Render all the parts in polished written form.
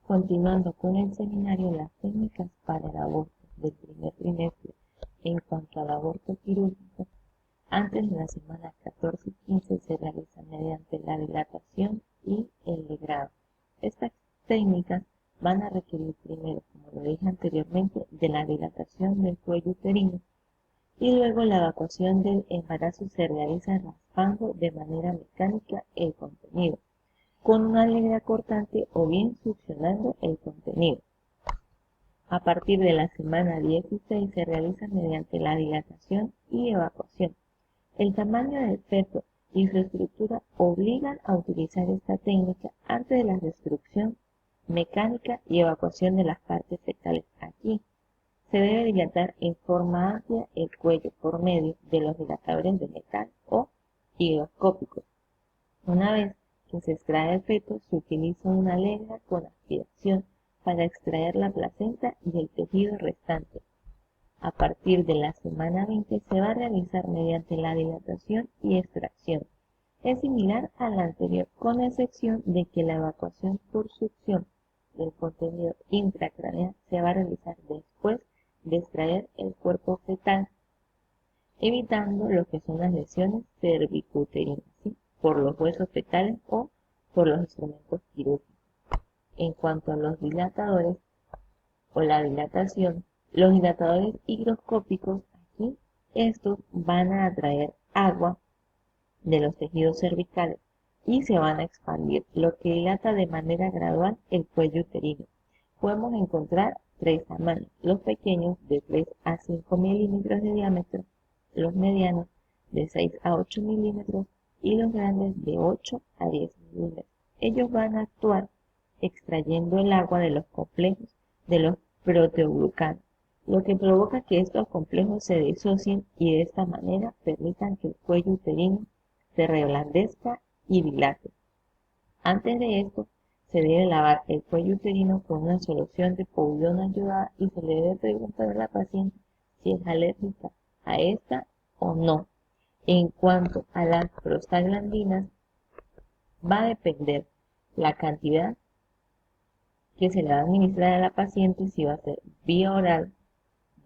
Continuando con el seminario, las técnicas para el aborto del primer trimestre. En cuanto al aborto quirúrgico, antes de la semana 14 y 15 se realiza mediante la dilatación y el legrado. Estas técnicas van a requerir primero, como lo dije anteriormente, de la dilatación del cuello uterino y luego la evacuación del embarazo se realiza raspando de manera mecánica el contenido, con una legra cortante o bien succionando el contenido. A partir de la semana 16 se realiza mediante la dilatación y evacuación. El tamaño del feto y su estructura obligan a utilizar esta técnica antes de la destrucción mecánica y evacuación de las partes fetales. Aquí se debe dilatar en forma amplia el cuello por medio de los dilatadores de metal o higroscópicos. Una vez que se extrae el feto, se utiliza una legra con aspiración para extraer la placenta y el tejido restante. A partir de la semana 20 se va a realizar mediante la dilatación y extracción. Es similar a la anterior, con excepción de que la evacuación por succión del contenido intracraneal se va a realizar después de extraer el cuerpo fetal, evitando lo que son las lesiones cervicuterinas, ¿sí?, por los huesos fetales o por los instrumentos quirúrgicos. En cuanto a los dilatadores o la dilatación, los dilatadores higroscópicos, aquí estos van a atraer agua de los tejidos cervicales y se van a expandir, lo que dilata de manera gradual el cuello uterino. Podemos encontrar tres tamaños: los pequeños de 3 a 5 milímetros de diámetro, los medianos de 6 a 8 milímetros y los grandes de 8 a 10 milímetros. Ellos van a actuar extrayendo el agua de los complejos de los proteoglucanos, lo que provoca que estos complejos se disocien y de esta manera permitan que el cuello uterino se reblandezca y dilate. Antes de esto, se debe lavar el cuello uterino con una solución de povidona ayudada y se le debe preguntar a la paciente si es alérgica a esta o no. En cuanto a las prostaglandinas, va a depender la cantidad que se le va a administrar a la paciente, si va a ser vía oral,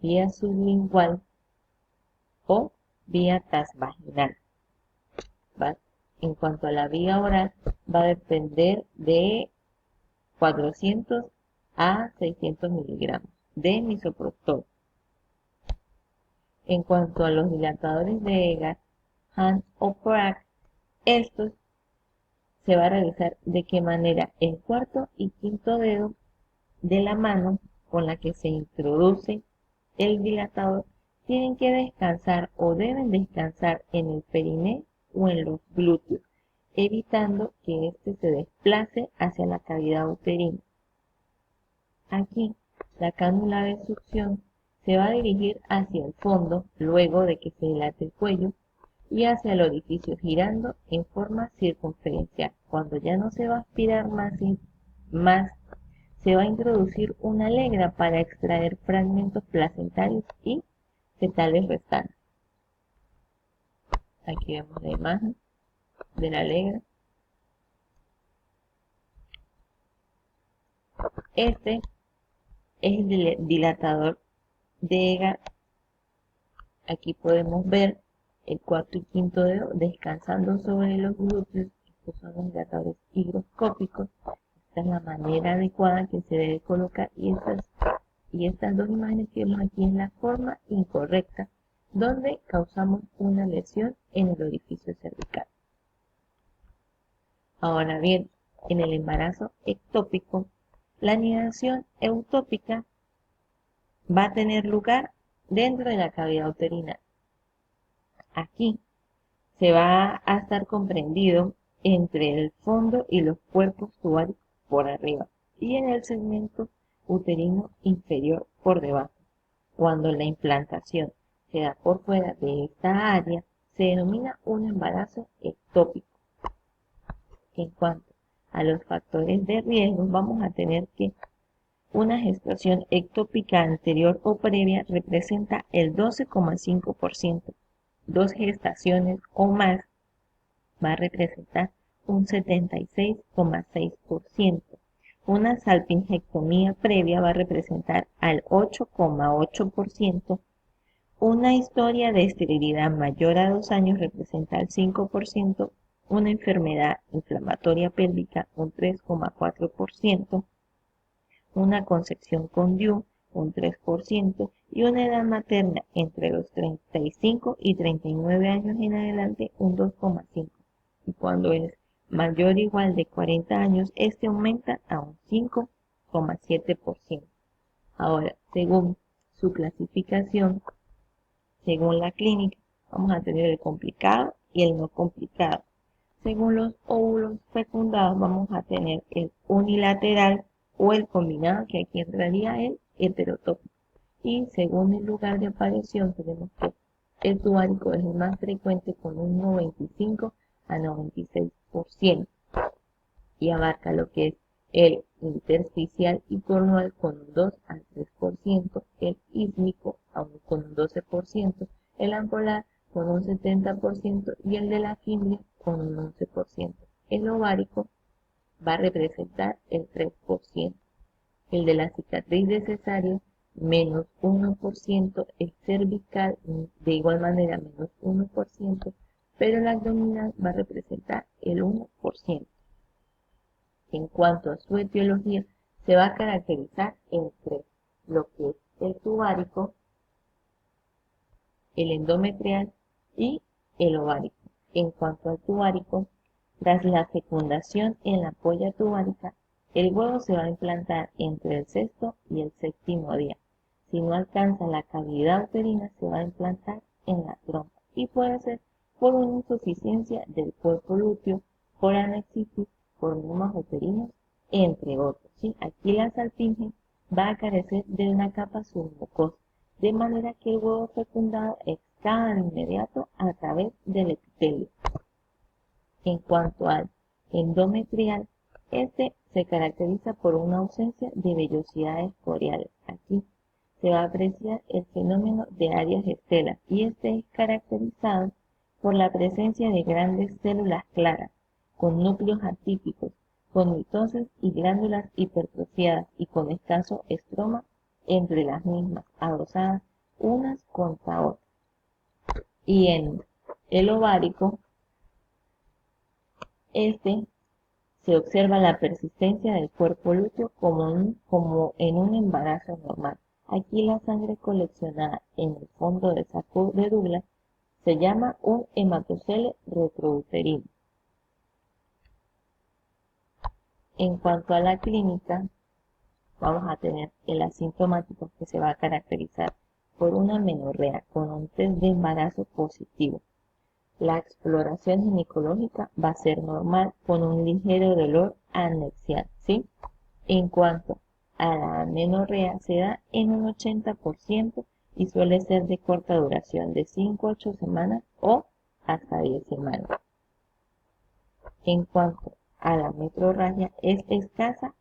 vía sublingual o vía transvaginal. En cuanto a la vía oral, va a depender de 400 a 600 miligramos de misoprostol. En cuanto a los dilatadores de Egar, Hans o Prague, estos se va a realizar de qué manera: el cuarto y quinto dedo de la mano con la que se introduce el dilatador tienen que descansar o deben descansar en el periné o en los glúteos, evitando que éste se desplace hacia la cavidad uterina. Aquí, la cánula de succión se va a dirigir hacia el fondo luego de que se dilate el cuello y hacia el orificio, girando en forma circunferencial. Cuando ya no se va a aspirar más, se va a introducir una legra para extraer fragmentos placentarios y fetales restantes. Aquí vemos la imagen de la legra. Este es el dilatador de Egar. Aquí podemos ver el cuarto y quinto dedo descansando sobre los glúteos. Estos son los dilatadores higroscópicos. Esta es la manera adecuada que se debe colocar y estas dos imágenes que vemos aquí es la forma incorrecta, donde causamos una lesión en el orificio cervical. Ahora bien, en el embarazo ectópico, la anidación eutópica va a tener lugar dentro de la cavidad uterina. Aquí se va a estar comprendido entre el fondo y los cuerpos tubáricos por arriba y en el segmento uterino inferior por debajo. Cuando la implantación se da por fuera de esta área, se denomina un embarazo ectópico. En cuanto a los factores de riesgo, vamos a tener que una gestación ectópica anterior o previa representa el 12,5%. Dos gestaciones o más va a representar un 76,6%. una salpingectomía previa va a representar al 8,8%, una historia de esterilidad mayor a 2 años representa el 5%, una enfermedad inflamatoria pélvica un 3,4%, una concepción con DIU un 3% y una edad materna entre los 35 y 39 años en adelante un 2,5%. Y cuando es mayor o igual de 40 años, este aumenta a un 5,7%. Ahora, según su clasificación, según la clínica, vamos a tener el complicado y el no complicado. Según los óvulos fecundados, vamos a tener el unilateral o el combinado, que aquí entraría el heterotópico. Y según el lugar de aparición, tenemos que el tubaríco es el más frecuente con un 95 a 96% y abarca lo que es el intersticial y cornual con un 2 al 3%, el ísmico con un 12%, el ampolar con un 70% y el de la fimbria con un 11%. El ovárico va a representar el 3%, el de la cicatriz de cesárea menos 1%, el cervical de igual manera menos 1%, pero el abdominal va a representar el 1%. En cuanto a su etiología, se va a caracterizar entre lo que es el tubaríco, el endometrial y el ovárico. En cuanto al tubaríco, tras la fecundación en la polla tubárica, el huevo se va a implantar entre el sexto y el séptimo día. Si no alcanza la cavidad uterina, se va a implantar en la trompa y puede ser por una insuficiencia del cuerpo lúteo, por anexitis, por neumas uterinos, entre otros. ¿Sí? Aquí la salpinge va a carecer de una capa submucosa, de manera que el huevo fecundado excava de inmediato a través del epitelio. En cuanto al endometrial, este se caracteriza por una ausencia de vellosidades coriales. Aquí se va a apreciar el fenómeno de áreas estelas y este es caracterizado por la presencia de grandes células claras, con núcleos atípicos, con mitosas y glándulas hipertrofiadas y con escaso estroma entre las mismas, adosadas unas contra otras. Y en el ovárico, se observa la persistencia del cuerpo lúteo como en un embarazo normal. Aquí la sangre coleccionada en el fondo del saco de Douglas se llama un hematocele retrouterino. En cuanto a la clínica, vamos a tener el asintomático que se va a caracterizar por una menorrea con un test de embarazo positivo. La exploración ginecológica va a ser normal con un ligero dolor anexial, ¿sí? En cuanto a la amenorrea, se da en un 80% y suele ser de corta duración, de 5 a 8 semanas o hasta 10 semanas. En cuanto a la metrorragia, es escasa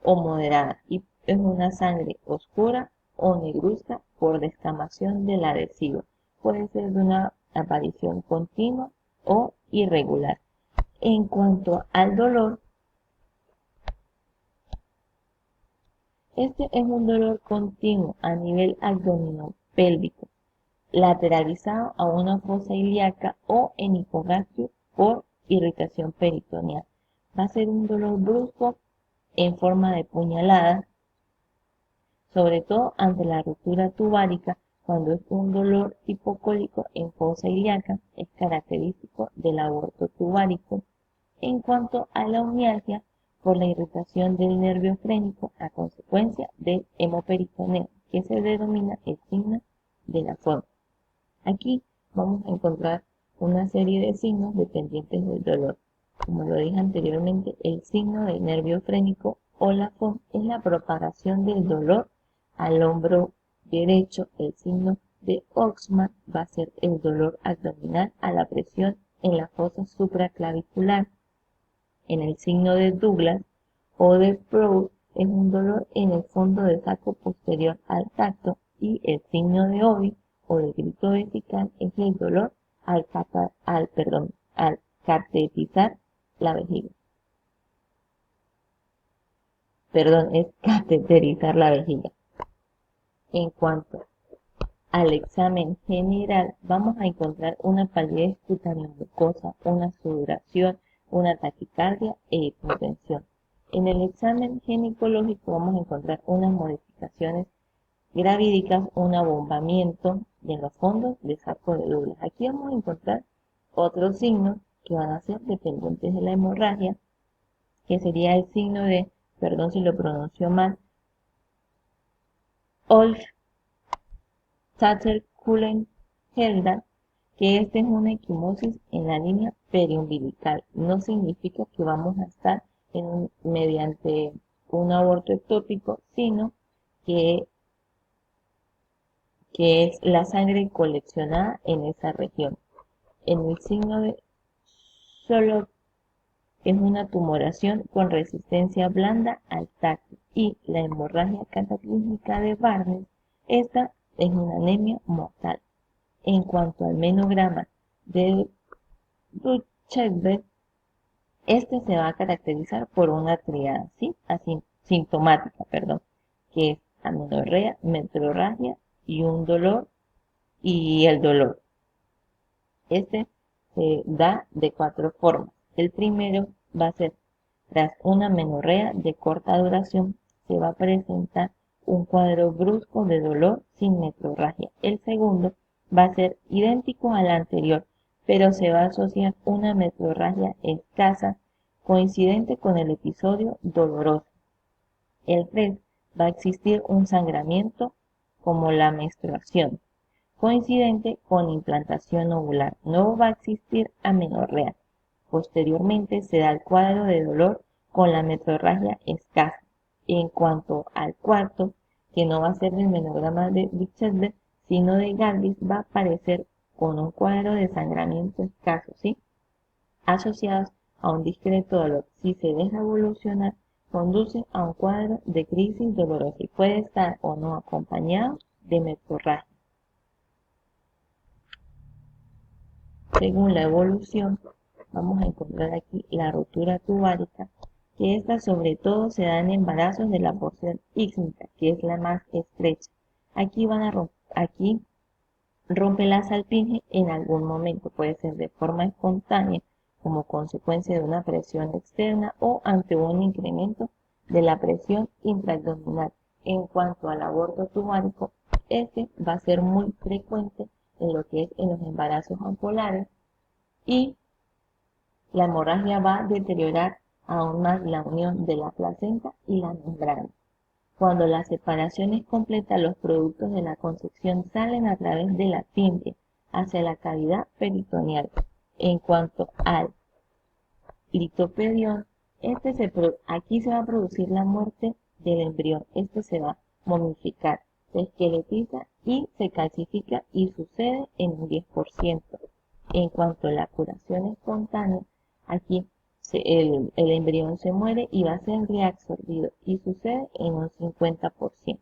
o moderada y es una sangre oscura o negruzca por descamación del adhesivo. Puede ser de una aparición continua o irregular. En cuanto al dolor, este es un dolor continuo a nivel abdominopélvico, lateralizado a una fosa ilíaca o en hipogastrio por irritación peritoneal. Va a ser un dolor brusco en forma de puñalada, sobre todo ante la ruptura tubárica. Cuando es un dolor tipo cólico en fosa ilíaca, es característico del aborto tubárico. En cuanto a la mialgia, por la irritación del nervio frénico a consecuencia del hemoperitoneo, que se denomina el signo de la FON. Aquí vamos a encontrar una serie de signos dependientes del dolor. Como lo dije anteriormente, el signo del nervio frénico o la FON es la propagación del dolor al hombro derecho. El signo de Oxman va a ser el dolor abdominal a la presión en la fosa supraclavicular. En el signo de Douglas o de Proust es un dolor en el fondo del saco posterior al tacto y el signo de Ovi o de grito vesical es el dolor al catetizar la vejiga. es cateterizar la vejiga. En cuanto al examen general, vamos a encontrar una palidez cutánea mucosa, una sudoración, una taquicardia e hipotensión. En el examen ginecológico vamos a encontrar unas modificaciones gravídicas, un abombamiento en los fondos de saco de Douglas. Aquí vamos a encontrar otros signos que van a ser dependientes de la hemorragia, que sería el signo de, perdón si lo pronuncio mal, Olf-Satter-Kuhlen-Helda, que este es una equimosis en la línea periumbilical. No significa que vamos a estar mediante un aborto ectópico, sino que es la sangre coleccionada en esa región. En el signo de Solow es una tumoración con resistencia blanda al tacto, y la hemorragia cataclísmica de Barnes, esta es una anemia mortal. En cuanto al menograma de Duchenne, este se va a caracterizar por una triada, ¿sí? Asintomática, que es amenorrea, metrorragia y el dolor. Este se da de 4 formas. El primero va a ser, tras una amenorrea de corta duración, se va a presentar un cuadro brusco de dolor sin metrorragia. El segundo va a ser idéntico al anterior, pero se va a asociar una metrorragia escasa coincidente con el episodio doloroso. El 3 va a existir un sangramiento como la menstruación, coincidente con implantación ovular. No va a existir amenorrea. Posteriormente se da el cuadro de dolor con la metrorragia escasa. En cuanto al cuarto, que no va a ser del menograma de Bichette, sino de Galvis, va a aparecer con un cuadro de sangramiento escaso, ¿sí? Asociados a un discreto dolor. Si se deja evolucionar, conduce a un cuadro de crisis dolorosa y puede estar o no acompañado de metrorragia. Según la evolución, vamos a encontrar aquí la rotura tubárica, que esta sobre todo se da en embarazos de la porción ísmica, que es la más estrecha. Aquí rompe la salpinge en algún momento, puede ser de forma espontánea, como consecuencia de una presión externa o ante un incremento de la presión intraabdominal. En cuanto al aborto tubárico, este va a ser muy frecuente en lo que es en los embarazos ampolares, y la hemorragia va a deteriorar aún más la unión de la placenta y la membrana. Cuando la separación es completa, los productos de la concepción salen a través de la fimbria hacia la cavidad peritoneal. En cuanto al litopedión, aquí se va a producir la muerte del embrión. Este se va a momificar, se esqueletiza y se calcifica, y sucede en un 10%. En cuanto a la curación espontánea, aquí el embrión se muere y va a ser reabsorbido, y sucede en un 50%.